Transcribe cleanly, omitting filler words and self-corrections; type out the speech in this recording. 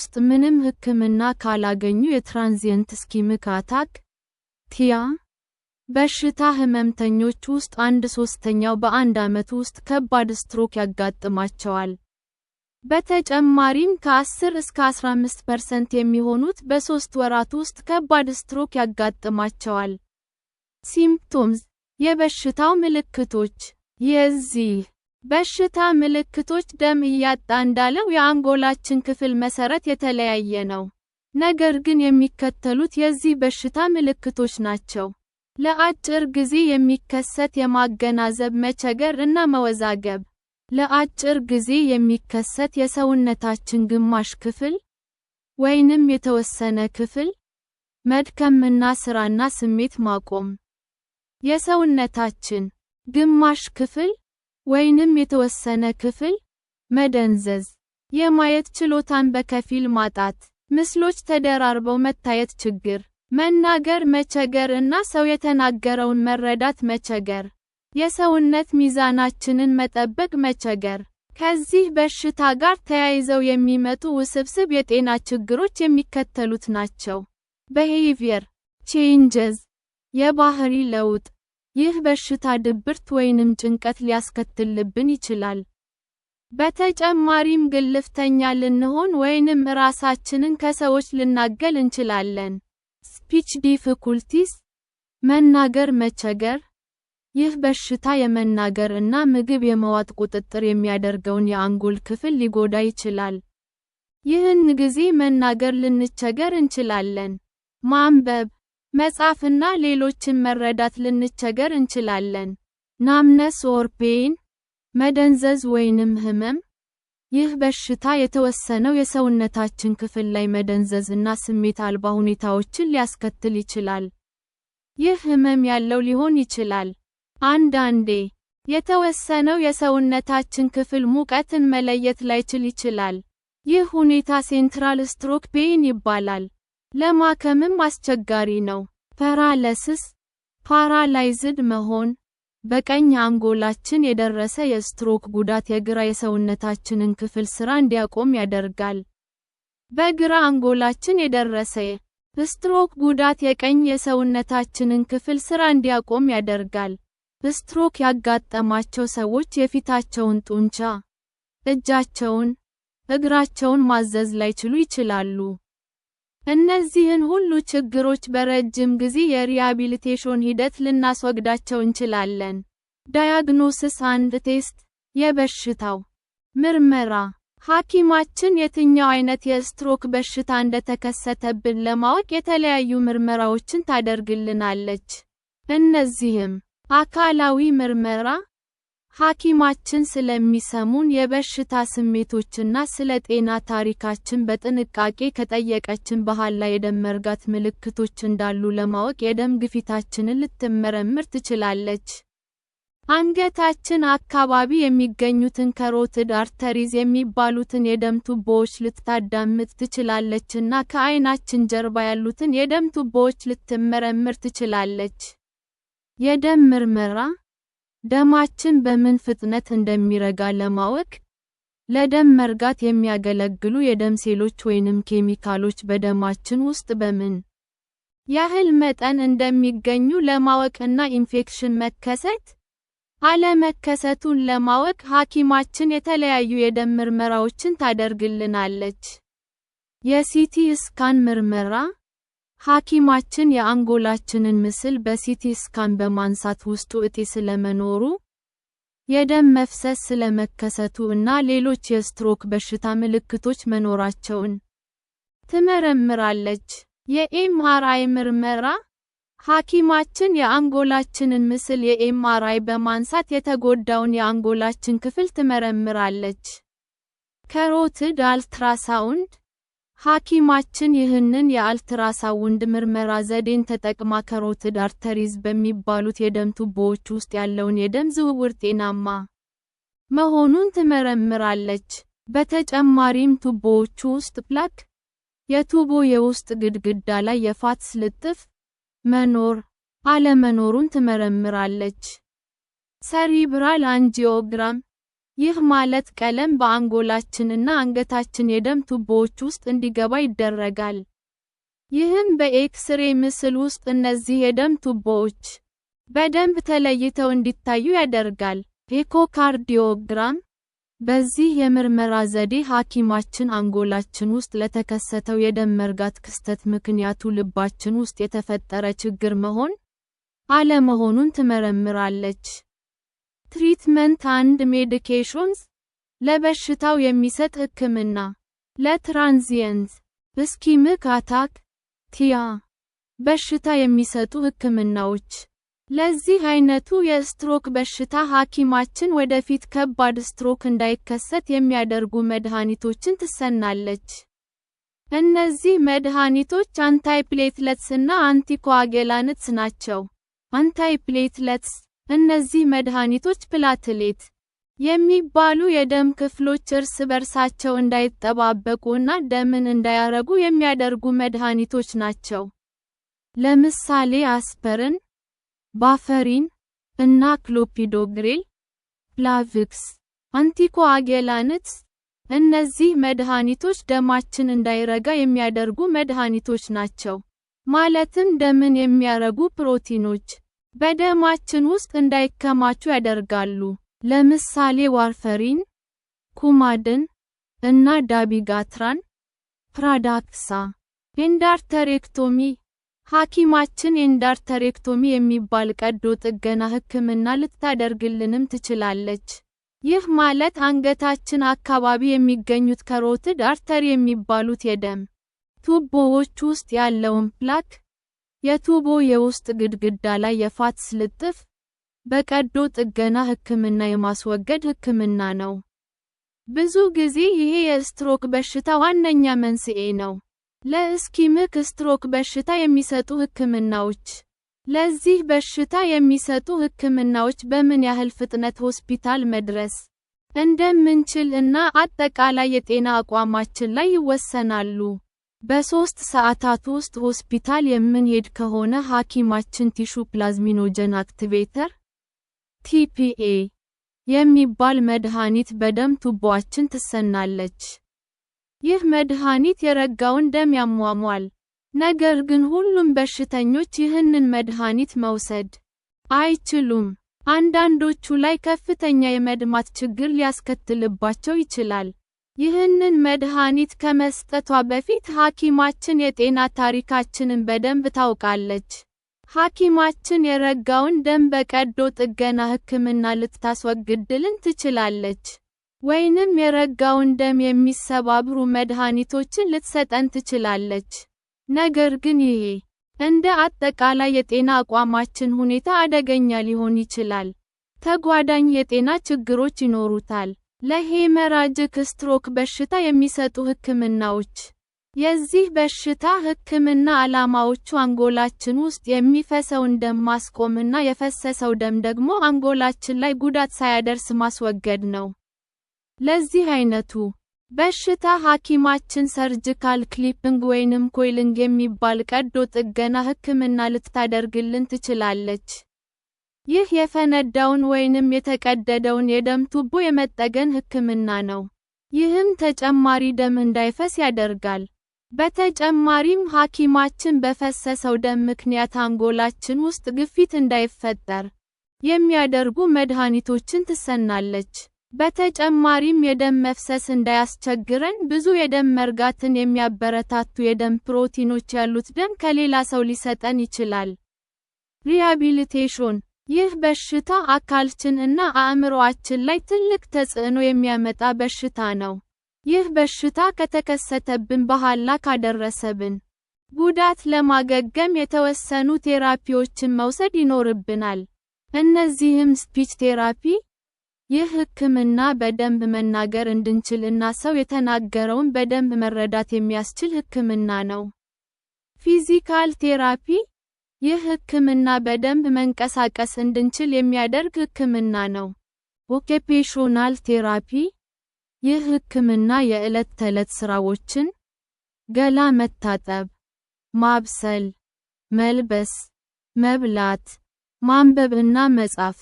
ውስጥ ምንም ሕክምና ካላገኙ የትራንዚየንት ኢስኪሚክ አታክ (TIA) በሽታ ህመምተኞች ውስጥ 1/3ኛው በአንድ ዓመት ውስጥ ከባድ ስትሮክ ያጋጥማቸዋል። በተጨማሪም ከ10 እስከ 15% የሚሆኑት በ3 ወራት ውስጥ ከባድ ስትሮክ ያጋጥማቸዋል። ሲምፕቶምስ የበሽታው ምልክቶች የዚህ በሽታ ምልክቶች ደም እያጣ እንዳለው የአንጎላችን ክፍል መሰረት የተለያየ ነው። ነገር ግን የሚከተሉት የዚህ በሽታ ምልክቶች ናቸው። ለአጭር ጊዜ የሚከሰት የማገናዘብ መቸገር እና መወዛገብ። ለአጭር ጊዜ የሚከሰት የሰውነታችን ግማሽ ክፍል ወይንም የተወሰነ ክፍል መድከምና ስራና ስሜት ማቆም። የሰውነታችን ግማሽ ክፍል ወይንም የተወሰነ ክፍል መደንዘዝ። የማየት ችሎታን በከፊል ማጣት። ምስሎች ተደራርበው መታየት ችግር። መናገር መቸገር እና ሰው የተናገረውን መረዳት መቸገር። የሰውነት ሚዛናችንን መጠበቅ መቸገር። ከዚህ በሽታ ጋር ተያይዘው የሚመጡ ውስብስብ የጤና ችግሮች የሚከተሉት ናቸው። behavior changes የባህሪ ለውጥ። ይህ በሽታ ድብርት ወይንም ጭንቀት ሊያስከትልብን ይችላል። በተጨማሪም ግልፍተኛ ልንሆን ወይንም ራሳችንን ከሰዎች ልናገል እንችላለን። speech difficulties መናገር መቸገር። ይህ በሽታ የመናገር እና ምግብ የመዋጥ ቁጥጥር የሚያደርገውን የአንጎል ክፍል ሊጎዳ ይችላል። ይህን ጊዜ መናገር ልንቸገር እንችላለን። ማንበብ፣ መጻፍ እና ሌሎችን መረዳት ልንቸገር እንችላለን። numbness or pain መደንዘዝ ወይንም ህመም። ይህ በሽታ የተወሰነው የሰውነታችን ክፍል ላይ መደንዘዝ እና ስሜት አልባ ሁኔታዎችን ሊያስከትል ይችላል። ይህ ህመም ያለው ሊሆን ይችላል። አንዳንዴ የተወሰነው የሰውነታችን ክፍል ሙቀትን መለየት ላይችል ይችላል። ይህ ሁኔታ ሴንትራል ስትሮክ ፔይን ይባላል። ለማከምም አስቸጋሪ ነው። ፓራሊሲስ ፓራላይዝድ መሆን። በቀኝ አንጎላችን የደረሰ የስትሮክ ጉዳት የግራ የሰውነታችንን ክፍል ስራ እንዲያቆም ያደርጋል። በግራ አንጎላችን የደረሰ ስትሮክ ጉዳት የቀኝ የሰውነታችንን ክፍል ስራ እንዲያቆም ያደርጋል። ስትሮክ ያጋጠማቸው ሰዎች የፊታቸውን ጡንቻ፣ እጃቸውን፣ እግራቸውን ማዘዝ ላይችሉ ይችላሉ። እነዚህን ሁሉ ችግሮች በረጅም ጊዜ የሪሃቢሊቴሽን ሂደት ልናስወግዳቸው እንችላለን። ዳያግኖሲስ አንድ ቴስት የበሽታው ምርመራ ሐኪማችን የትኛው አይነት የስትሮክ በሽታ እንደተከሰተብን ለማወቅ የተለያዩ ምርመራዎችን ታደርግልናለች። እነዚህም አካላዊ ምርመራ ሐኪማችን ስለሚሰሙን የበሽታ ስሜቶችና ስለ ጤና ታሪካችን በጥንቃቄ ከጠየቀችን በኋላ የደም መርጋት ምልክቶች እንዳሉ ለማወቅ የደም ግፊታችንን ልትመረምር ትችላለች። አንገታችን አካባቢ የሚገኙትን ካሮቲድ አርተሪዝ የሚባሉትን የደም ቱቦዎች ልታዳምጥ ትችላለችና ከዓይናችን ጀርባ ያሉትን የደም ቱቦዎች ልትመረምር ትችላለች። የደም ምርመራ ደማችን በምን ፍጥነት እንደሚረጋ ለማወቅ፣ ለደም መርጋት የሚያገለግሉ የደም ሴሎች ወይንም ኬሚካሎች በደማችን ውስጥ በምን ያህል መጠን እንደሚገኙ ለማወቅ እና ኢንፌክሽን መከሰት አለመከሰቱን ለማወቅ ሐኪማችን የተለያዩ የደም ምርመራዎችን ታደርግልናለች። የሲቲ ስካን ምርመራ ሐኪማችን የአንጎላችንን ምስል በሲቲ ስካን በማንሳት ውስጡ እጢ ስለመኖሩ፣ የደም መፍሰስ ስለመከሰቱ እና ሌሎች የስትሮክ በሽታ ምልክቶች መኖራቸውን ትመረምራለች። የኤምአርአይ ምርመራ ሐኪማችን የአንጎላችንን ምስል የኤምአርአይ በማንሳት የተጎዳውን የአንጎላችን ክፍል ትመረምራለች። ካሮቲድ አልትራሳውንድ ሐኪማችን ይህንን የአልትራሳውንድ ምርመራ ዘዴን ተጠቅማ ካሮቲድ አርተሪዝ በሚባሉት የደም ቱቦዎች ውስጥ ያለውን የደም ዝውውር ጤናማ መሆኑን ትመረምራለች። በተጨማሪም ቱቦዎቹ ውስጥ ፕላክ፣ የቱቦ የውስጥ ግድግዳ ላይ የፋትስ ልጥፍ መኖር አለመኖሩን ትመረምራለች። ሰሪብራል አንጂኦግራም ይህ ማለት ቀለም በአንጎላችንና አንገታችን የደም ቱቦዎች ውስጥ እንዲገባ ይደረጋል። ይህም በኤክስ-ሬ ምስል ውስጥ እነዚህ የደም ቱቦዎች በደንብ ተለይተው እንዲታዩ ያደርጋል። ኤኮካርዲዮግራም በዚህ የምርመራ ዘዴ ሐኪማችን አንጎላችን ውስጥ ለተከሰተው የደም መርጋት ክስተት ምክንያቱ ልባችን ውስጥ የተፈጠረ ችግር መሆን አለመሆኑን ትመረምራለች። ትሪትመንት አንድ ሜዲኬሽንስ ለበሽታው የሚሰጥ ሕክምና ለትራንዚየንት ኢስኪሚክ አታክ ቲያ በሽታ የሚሰጡ ሕክምናዎች ለዚህ አይነቱ የስትሮክ በሽታ ሐኪማችን ወደፊት ከባድ ስትሮክ እንዳይከሰት የሚያደርጉ መድኃኒቶችን ትሰናለች። እነዚህ መድኃኒቶች አንታይፕሌትለትስ እና አንቲኮአጌላንትስ ናቸው። አንታይፕሌትለትስ እነዚህ መድኃኒቶች ፕላትሌት የሚባሉ የደም ክፍሎች እርስ በርሳቸው እንዳይጠባበቁ እና ደምን እንዳያረጉ የሚያደርጉ መድኃኒቶች ናቸው። ለምሳሌ አስፐርን፣ ባፈሪን እና ክሎፒዶግሬል። ፕላቪክስ አንቲኮአጌላንትስ እነዚህ መድኃኒቶች ደማችን እንዳይረጋ የሚያደርጉ መድኃኒቶች ናቸው። ማለትም ደምን የሚያረጉ ፕሮቲኖች በደማችን ውስጥ እንዳይከማቹ ያደርጋሉ። ለምሳሌ ዋርፈሪን፣ ኩማድን እና ዳቢጋትራን። ፕራዳክሳ ኤንዳርተሬክቶሚ ሐኪማችን ኤንዳርተሬክቶሚ የሚባል ቀዶ ጥገና ሕክምና ልታደርግልንም ትችላለች። ይህ ማለት አንገታችን አካባቢ የሚገኙት ካሮቲድ አርተሪ የሚባሉት የደም ቱቦዎች ውስጥ ያለውን ፕላክ፣ የቱቦ የውስጥ ግድግዳ ላይ የፋትስ ልጥፍ በቀዶ ጥገና ሕክምና የማስወገድ ሕክምና ነው። ብዙ ጊዜ ይሄ የስትሮክ በሽታ ዋነኛ መንስኤ ነው። ለኢስኪሚክ ስትሮክ በሽታ የሚሰጡ ሕክምናዎች ለዚህ በሽታ የሚሰጡ ሕክምናዎች በምን ያህል ፍጥነት ሆስፒታል መድረስ እንደምንችል እና አጠቃላይ የጤና አቋማችን ላይ ይወሰናሉ። በ3 ሰዓታት ውስጥ ሆስፒታል የምንሄድ ከሆነ ሐኪማችን ቲሹ ፕላዝሚኖጀን አክቲቬተር (ቲፒኤ) የሚባል መድኃኒት በደም ቱቦአችን ትሰናለች። ይህ መድኃኒት የረጋውን ደም ያሟሟል። ነገር ግን ሁሉም በሽተኞች ይህንን መድኃኒት መውሰድ አይችሉም። አንዳንዶቹ ላይ ከፍተኛ የመድማት ችግር ሊያስከትልባቸው ይችላል። ይህንን መድኃኒት ከመስጠቷ በፊት ሐኪማችን የጤና ታሪካችንን በደንብ ታውቃለች። ሐኪማችን የረጋውን ደም በቀዶ ጥገና ሕክምና ልታስወግድልን ትችላለች። ወይንም የረጋውን ደም የሚሰባብሩ መድኃኒቶችን ልትሰጠን ትችላለች። ነገር ግን ይሄ እንደ አጠቃላይ የጤና አቋማችን ሁኔታ አደገኛ ሊሆን ይችላል። ተጓዳኝ የጤና ችግሮች ይኖሩታል። ለሄመራጂክ ስትሮክ በሽታ የሚሰጡ ሕክምናዎች የዚህ በሽታ ሕክምና ዓላማዎቹ አንጎላችን ውስጥ የሚፈሰውን ደም ማስቆምና የፈሰሰው ደም ደግሞ አንጎላችን ላይ ጉዳት ሳያደርስ ማስወገድ ነው። ለዚህ አይነቱ በሽታ ሐኪማችን ሰርጂካል ክሊፒንግ ወይንም ኮይሊንግ የሚባል ቀዶ ጥገና ሕክምና ልታደርግልን ትችላለች። ይህ የፈነዳውን ወይንም የተቀደደውን የደም ቱቦ የመጠገን ሕክምና ነው። ይህም ተጨማሪ ደም እንዳይፈስ ያደርጋል። በተጨማሪም ሐኪማችን በፈሰሰው ደም ምክንያት አንጎላችን ውስጥ ግፊት እንዳይፈጠር የሚያደርጉ መድኃኒቶችን ትሰናለች። በተጨማሪም የደም መፍሰስ እንዳያስቸግረን ብዙ የደም መርጋትን የሚያበረታቱ የደም ፕሮቲኖች ያሉት ደም ከሌላ ሰው ሊሰጠን ይችላል። ሪሃቢሊቴሽን ይህ በሽታ አካላችን እና አእምሮአችን ላይ ትልቅ ተጽዕኖ የሚያመጣ በሽታ ነው። ይህ በሽታ ከተከሰተብን በኋላ ካደረሰብን ጉዳት ለማገገም የተወሰኑ ቴራፒዎችን መውሰድ ይኖርብናል። እነዚህም ስፒች ቴራፒ ይህ ሕክምና በደንብ መናገር እንድንችል እና ሰው የተናገረውን በደንብ መረዳት የሚያስችል ሕክምና ነው። ፊዚካል ቴራፒ ይህ ሕክምና በደንብ መንቀሳቀስ እንድንችል የሚያደርግ ሕክምና ነው። ኦኩፔሽናል ቴራፒ ይህ ሕክምና የዕለት ተዕለት ስራዎችን ገላ መታጠብ፣ ማብሰል፣ መልበስ፣ መብላት፣ ማንበብ እና መጻፍ